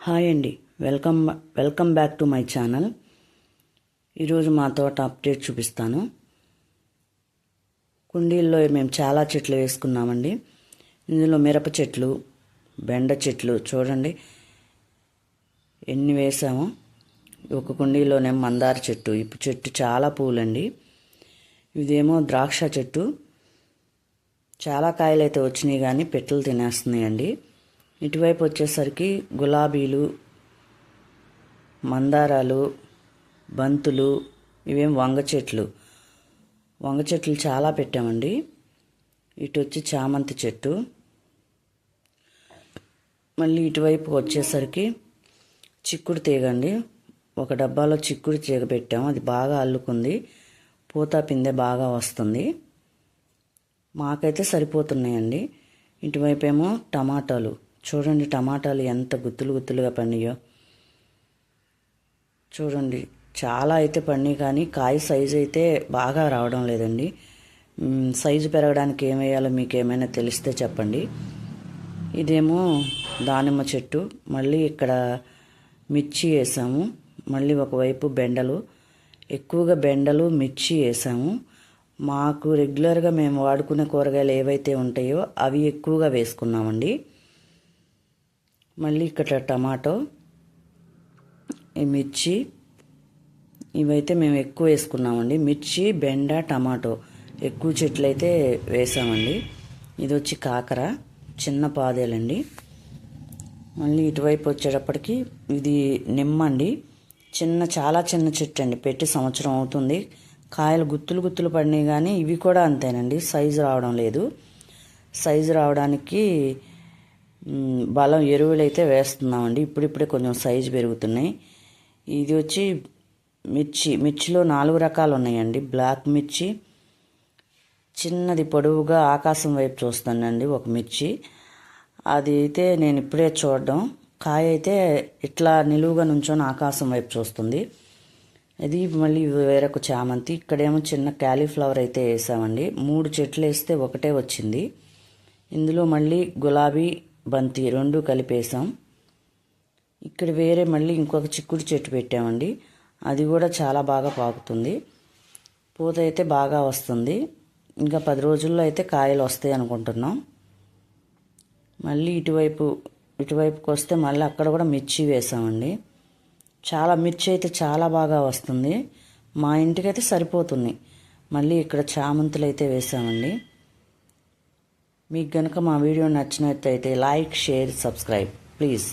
Hi అండి, welcome back to my channel. ఈరోజు మా తోట అప్డేట్ చూపిస్తాను. కుండీల్లో మేము చాలా చెట్లు వేసుకున్నామండి. ఇందులో మిరప చెట్లు, బెండ చెట్లు చూడండి ఎన్ని వేసామో. ఒక కుండీలోనేమో మందార చెట్టు, ఇప్పు చెట్టు చాలా పూలండి. ఇదేమో ద్రాక్ష చెట్టు, చాలా కాయలు అయితే వచ్చినాయి కానీ పెట్టలు తినేస్తున్నాయండి. ఇటువైపు వచ్చేసరికి గులాబీలు, మందారాలు, బంతులు, ఇవేం వంగ చెట్లు చాలా పెట్టామండి. ఇటు వచ్చి చామంతి చెట్టు. మళ్ళీ ఇటువైపు వచ్చేసరికి చిక్కుడు తీగండి. ఒక డబ్బాలో చిక్కుడు తీగ పెట్టాము, అది బాగా అల్లుకుంది, పూత పిందె బాగా వస్తుంది. మాకైతే సరిపోతున్నాయండి. ఇటువైపు ఏమో టమాటాలు చూడండి, టమాటాలు ఎంత గుత్తులుగా పండియో చూడండి. చాలా అయితే పండి కానీ కాయ సైజు అయితే బాగా రావడం లేదండి. సైజు పెరగడానికి ఏం వేయాలో మీకు ఏమైనా తెలిస్తే చెప్పండి. ఇదేమో దానిమ్మ చెట్టు. మళ్ళీ ఇక్కడ మిర్చి వేసాము. మళ్ళీ ఒకవైపు బెండలు, ఎక్కువగా బెండలు మిర్చి వేసాము. మాకు రెగ్యులర్గా మేము వాడుకునే కూరగాయలు ఏవైతే ఉంటాయో అవి ఎక్కువగా వేసుకున్నామండి. మళ్ళీ ఇక్కడ టమాటో, ఈ మిర్చి, ఇవైతే మేము ఎక్కువ వేసుకున్నామండి. మిర్చి, బెండ, టమాటో ఎక్కువ చెట్లు అయితే వేసామండి. ఇది వచ్చి కాకర, చిన్న పాదేలండి. మళ్ళీ ఇటువైపు వచ్చేటప్పటికి ఇది నిమ్మ అండి. చాలా చిన్న చెట్టు అండి, పెట్టి సంవత్సరం అవుతుంది. కాయలు గుత్తులు పడినాయి కానీ ఇవి కూడా అంతేనండి, సైజు రావడం లేదు. సైజు రావడానికి బలం ఎరువులు అయితే వేస్తున్నామండి. ఇప్పుడిప్పుడే కొంచెం సైజు పెరుగుతున్నాయి. ఇది వచ్చి మిర్చిలో 4 రకాలు ఉన్నాయండి. బ్లాక్ మిర్చి, చిన్నది పొడవుగా ఆకాశం వైపు చూస్తానండి ఒక మిర్చి. అది అయితే నేను ఇప్పుడే చూడడం, కాయ అయితే ఇట్లా నిలువుగా నుంచొని ఆకాశం వైపు చూస్తుంది. అది మళ్ళీ వేరొక చామంతి. ఇక్కడేమో చిన్న క్యాలీఫ్లవర్ అయితే వేసామండి. 3 చెట్లు వేస్తే ఒకటే వచ్చింది. ఇందులో మళ్ళీ గులాబీ, బంతి 2 కలిపేసాం. ఇక్కడ వేరే మళ్ళీ ఇంకొక చిక్కుడు చెట్టు పెట్టామండి. అది కూడా చాలా బాగా పాకుతుంది, పూత అయితే బాగా వస్తుంది. ఇంకా 10 రోజుల్లో అయితే కాయలు వస్తాయి అనుకుంటున్నాం. మళ్ళీ ఇటువైపుకి వస్తే మళ్ళీ అక్కడ కూడా మిర్చి వేసామండి. మిర్చి అయితే చాలా బాగా వస్తుంది. మా ఇంటికైతే సరిపోతుంది. మళ్ళీ ఇక్కడ చామంతులు అయితే వేసామండి. మీకు కనుక మా వీడియో నచ్చినట్లయితే లైక్, షేర్, సబ్స్క్రైబ్ ప్లీజ్.